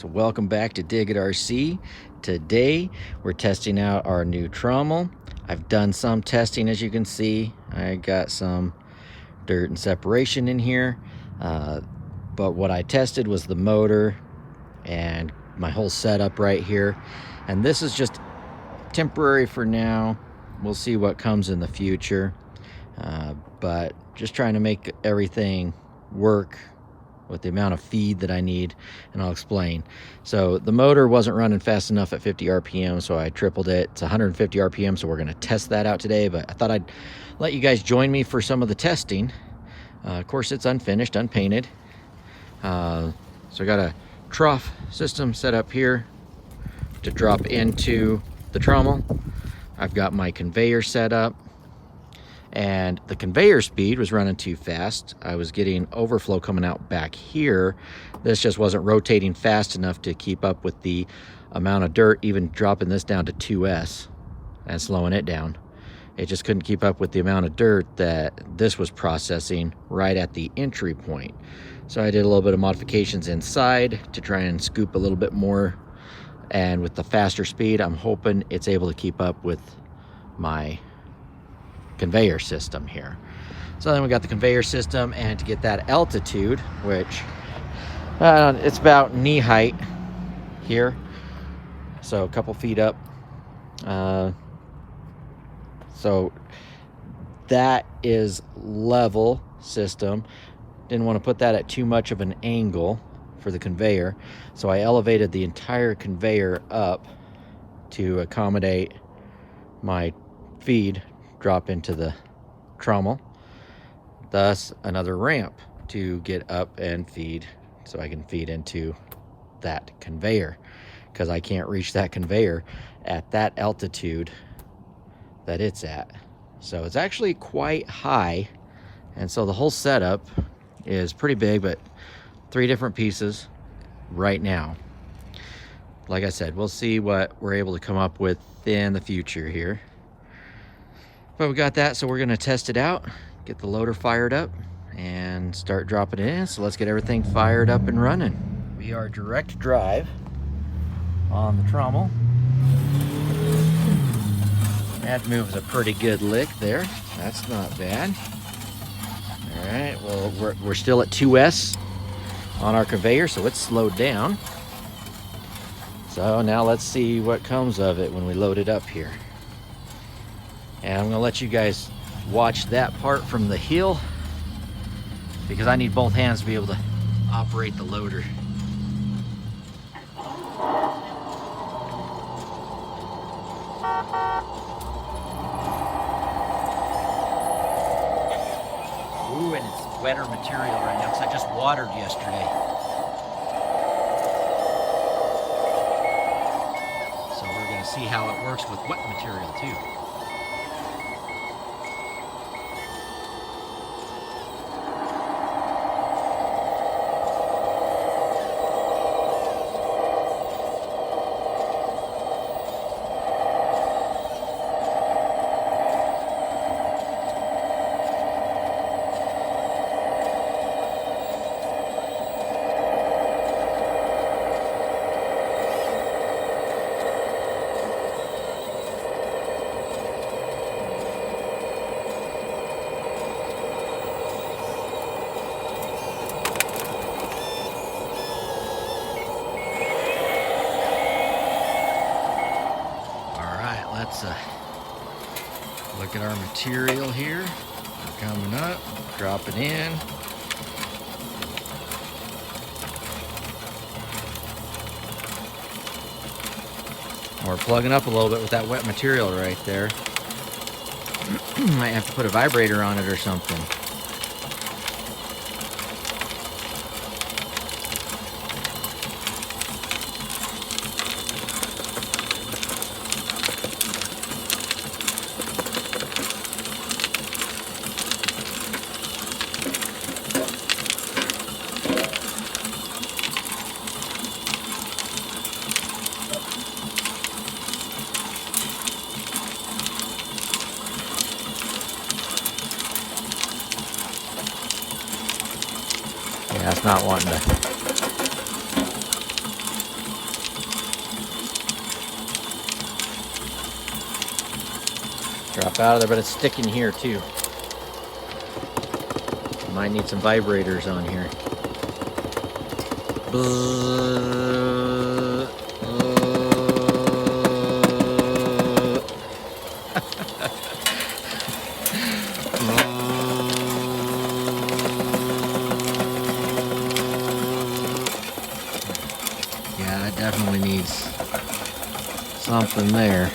So welcome back to Dig It RC. Today we're testing out our new Trommel. I've done some testing, as you can see. I got some dirt and separation in here, but what I tested was the motor and my whole setup right here, and this is just temporary for now. We'll see what comes in the future, but just trying to make everything work with the amount of feed that I need, and I'll explain. So the motor wasn't running fast enough at 50 RPM, so I tripled it. It's 150 RPM, so we're gonna test that out today, but I thought I'd let you guys join me for some of the testing. Of course, it's unfinished, unpainted. So I got a trough system set up here to drop into the trommel. I've got my conveyor set up, and the conveyor speed was running too fast. I was getting overflow coming out back here. This just wasn't rotating fast enough to keep up with the amount of dirt, even dropping this down to 2S and slowing it down. It just couldn't keep up with the amount of dirt that this was processing right at the entry point. So I did a little bit of modifications inside to try and scoop a little bit more, and with the faster speed, I'm hoping it's able to keep up with my conveyor system here. So then we got the conveyor system, and to get that altitude, which it's about knee height here, so a couple feet up, so that is level system. Didn't want to put that at too much of an angle for the conveyor, so I elevated the entire conveyor up to accommodate my feed drop into the trommel, thus another ramp to get up and feed, so I can feed into that conveyor, because I can't reach that conveyor at that altitude that it's at. So it's actually quite high, and so the whole setup is pretty big, but 3 different pieces right now. Like I said, we'll see what we're able to come up with in the future here. But we got that, so we're gonna test it out, get the loader fired up, and start dropping it in. So let's get everything fired up and running. We are direct drive on the trommel. That moves a pretty good lick there. That's not bad. All right, well, we're still at 2S on our conveyor, so it's slowed down. So now let's see what comes of it when we load it up here. And I'm gonna let you guys watch that part from the hill, because I need both hands to be able to operate the loader. Ooh, and it's wetter material right now because I just watered yesterday. So we're gonna see how it works with wet material too. Let's look at our material here. We're coming up, drop it in. We're plugging up a little bit with that wet material right there. Might have to put a vibrator on it or something. Yeah, it's not wanting to Drop out of there, but it's sticking here too. Might need some vibrators on here. Yeah, it definitely needs something there.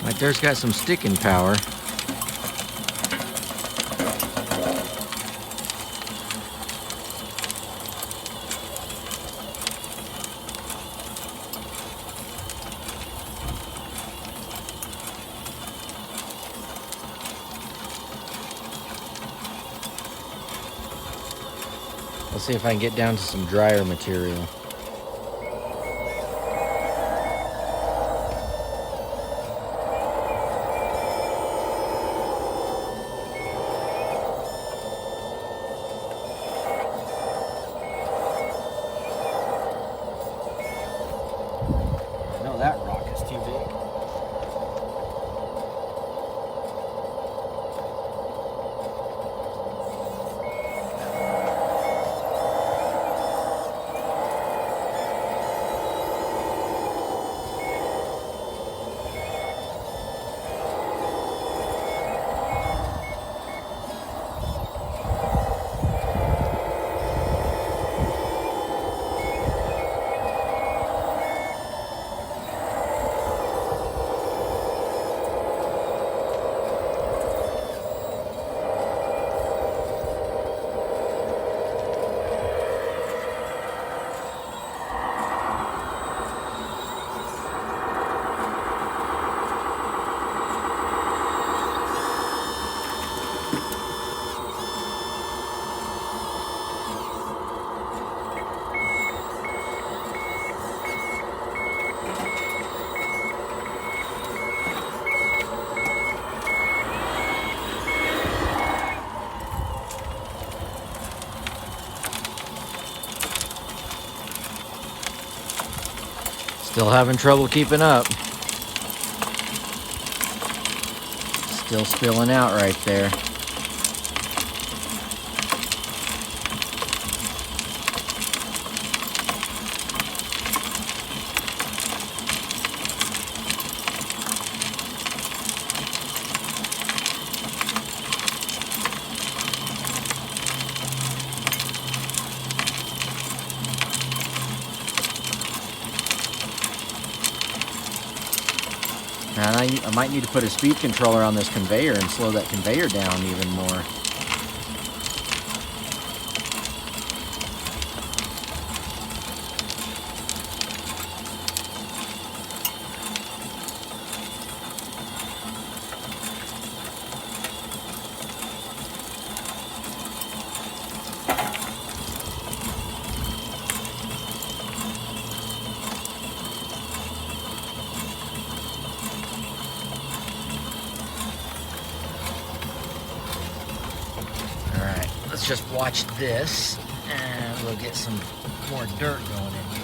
Like there's got some sticking power. Let's see if I can get down to some drier material. No, that rock is too big. Still having trouble keeping up. Still spilling out right there. And I might need to put a speed controller on this conveyor and slow that conveyor down even more. Let's just watch this and we'll get some more dirt going in here.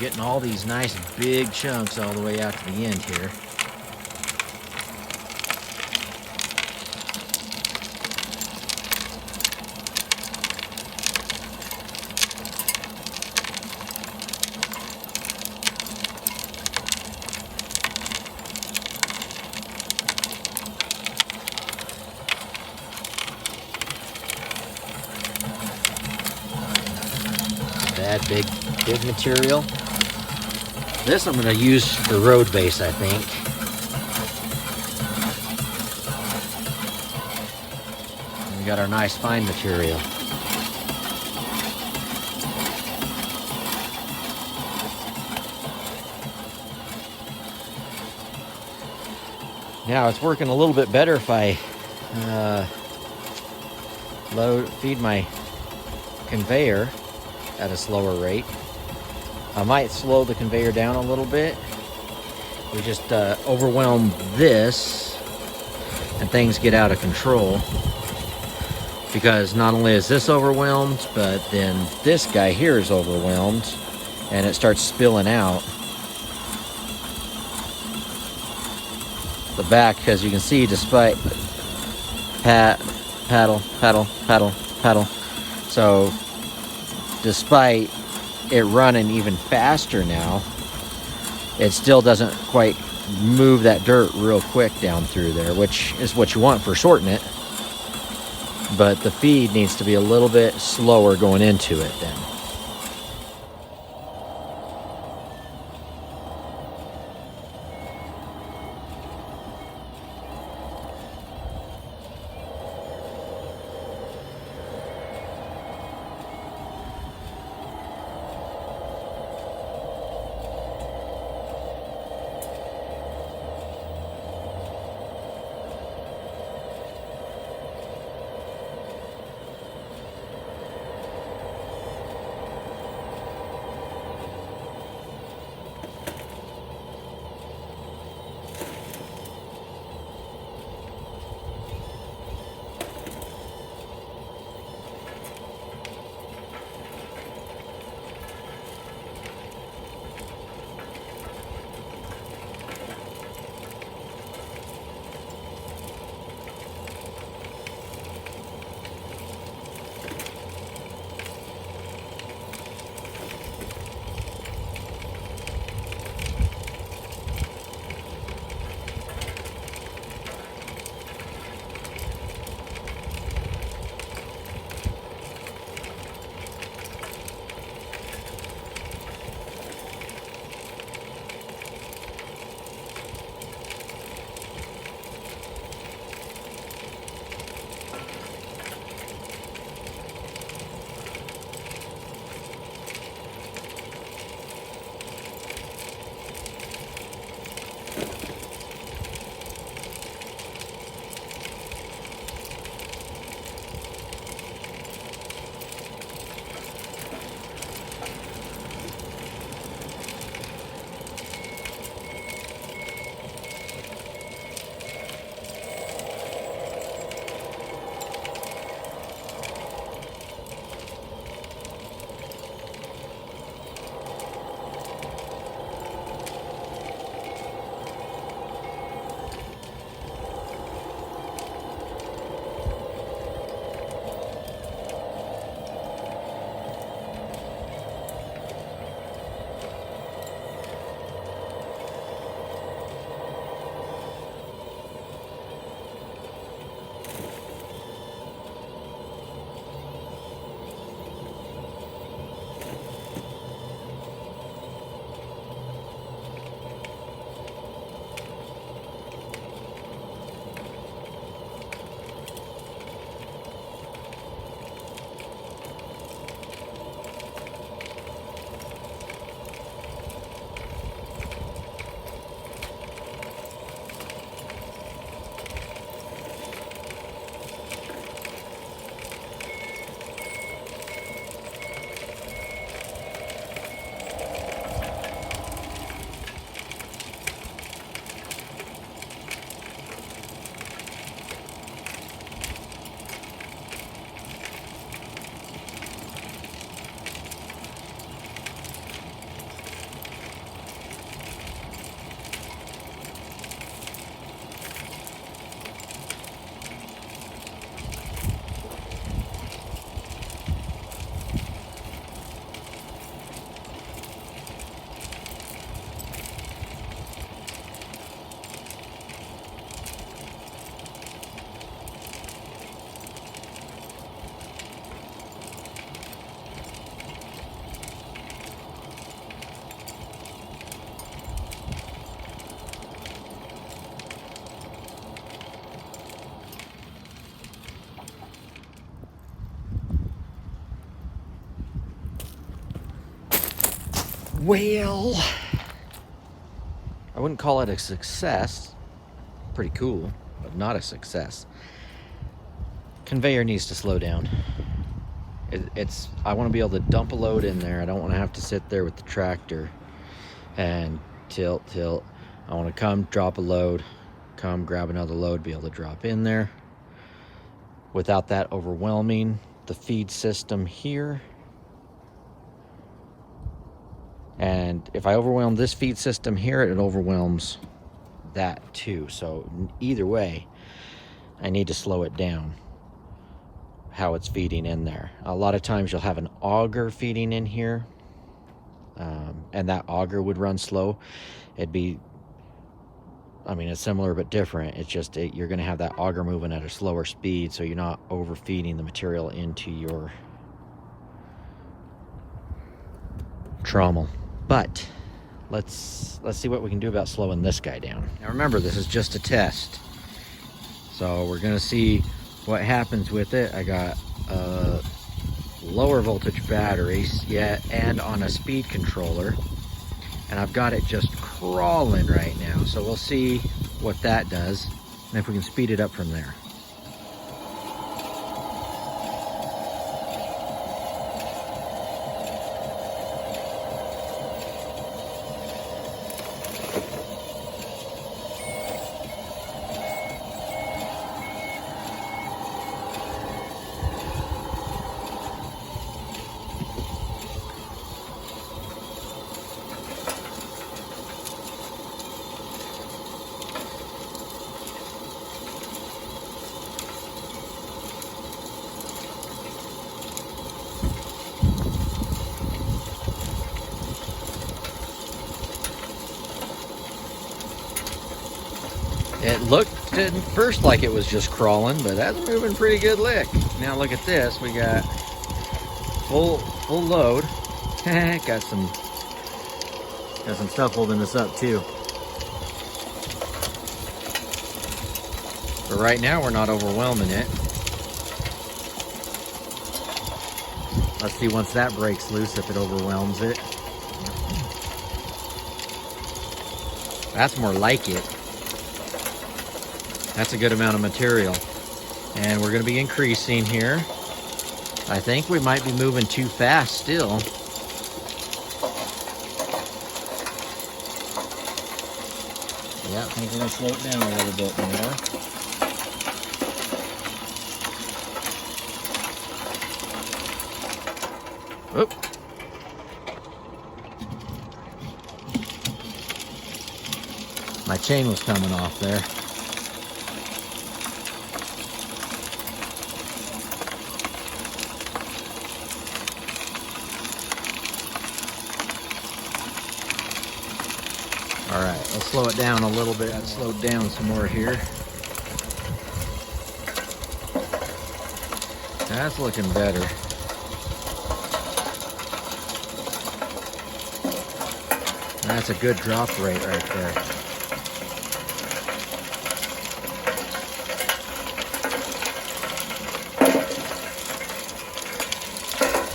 getting all these nice big chunks all the way out to the end here. That big material. This I'm going to use for road base, I think. And we got our nice fine material. Now it's working a little bit better if I feed my conveyor at a slower rate. I might slow the conveyor down a little bit. We just overwhelm this and things get out of control, because not only is this overwhelmed, but then this guy here is overwhelmed and it starts spilling out the back, as you can see, despite paddle. So despite it running even faster now, it still doesn't quite move that dirt real quick down through there, which is what you want for sorting it. But the feed needs to be a little bit slower going into it then. Well, I wouldn't call it a success. Pretty cool, but not a success. Conveyor needs to slow down. I want to be able to dump a load in there. I don't want to have to sit there with the tractor and tilt. I want to come, drop a load, come, grab another load, be able to drop in there without that overwhelming the feed system here. And if I overwhelm this feed system here, it overwhelms that too. So either way, I need to slow it down, how it's feeding in there. A lot of times you'll have an auger feeding in here, and that auger would run slow. It'd be, I mean, it's similar but different. It's just you're going to have that auger moving at a slower speed, so you're not overfeeding the material into your trommel. But let's see what we can do about slowing this guy down. Now remember, this is just a test, so we're going to see what happens with it. I got lower voltage batteries and on a speed controller, and I've got it just crawling right now, so we'll see what that does and if we can speed it up from there. It looked at first like it was just crawling, but that's a moving pretty good lick. Now look at this, we got full load. got some stuff holding this up too. But right now we're not overwhelming it. Let's see once that breaks loose if it overwhelms it. That's more like it. That's a good amount of material. And we're gonna be increasing here. I think we might be moving too fast still. Yeah, I think we're gonna slow it down a little bit more. Oop. My chain was coming off there. All right, let's slow it down a little bit. I've slowed down some more here. That's looking better. That's a good drop rate right there.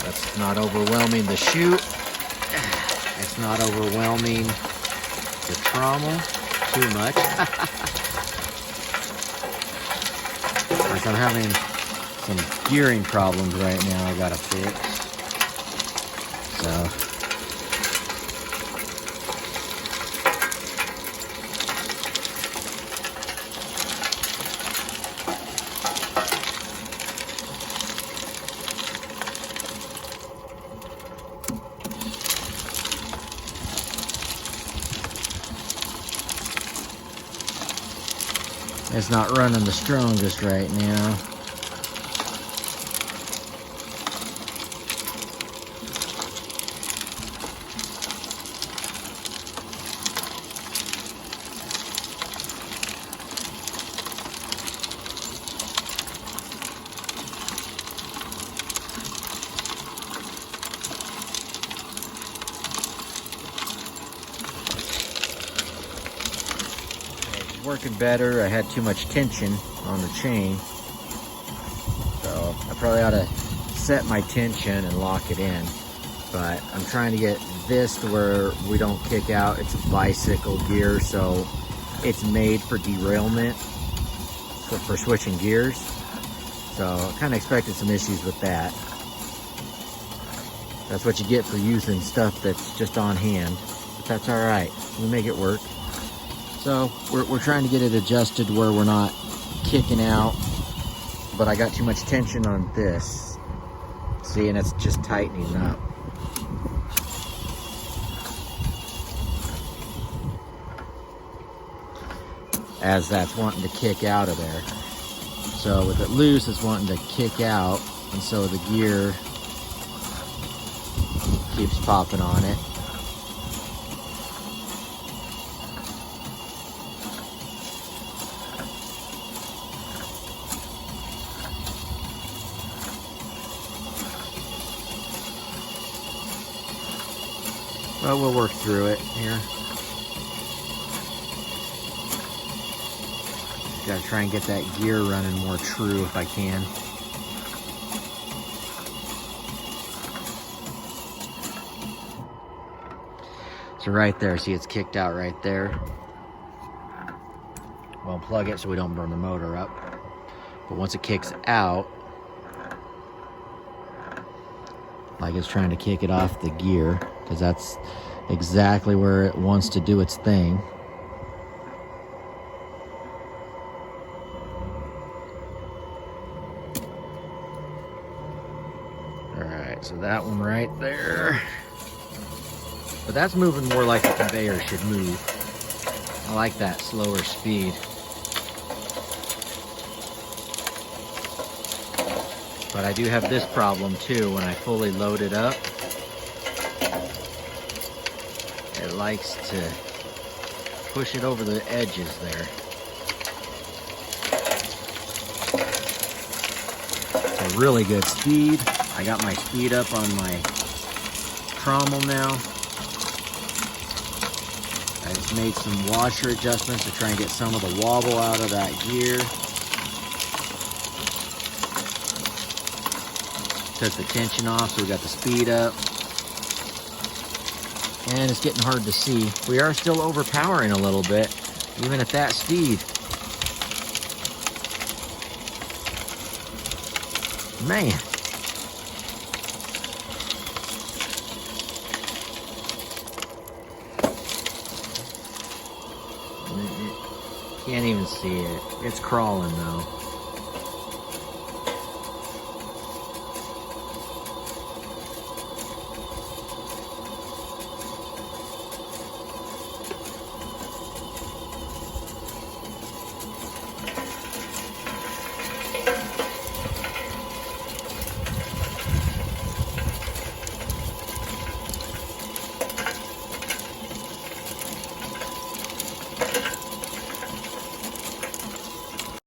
That's not overwhelming the chute. It's not overwhelming the trommel too much. Of course, I'm having some gearing problems right now I gotta fix. So it's not running the strongest right now. Working better. I had too much tension on the chain, so I probably ought to set my tension and lock it in. but I'm trying to get this to where we don't kick out. It's a bicycle gear, so it's made for derailment, for switching gears. So I kind of expected some issues with that. That's what you get for using stuff that's just on hand, but that's all right. We make it work. So we're trying to get it adjusted where we're not kicking out, but I got too much tension on this. See, and it's just tightening up. As that's wanting to kick out of there. So with it loose, it's wanting to kick out, and so the gear keeps popping on it. Well, we'll work through it here. Gotta try and get that gear running more true if I can. So right there, see, it's kicked out right there. We'll unplug it so we don't burn the motor up. But once it kicks out, like it's trying to kick it off the gear, because that's exactly where it wants to do its thing. Alright, so that one right there. But that's moving more like a conveyor should move. I like that slower speed. But I do have this problem too. When I fully load it up, it likes to push it over the edges there. It's a really good speed. I got my speed up on my Trommel now. I just made some washer adjustments to try and get some of the wobble out of that gear. Took the tension off, so we got the speed up. And it's getting hard to see. We are still overpowering a little bit, even at that speed. Man. Can't even see it. It's crawling though.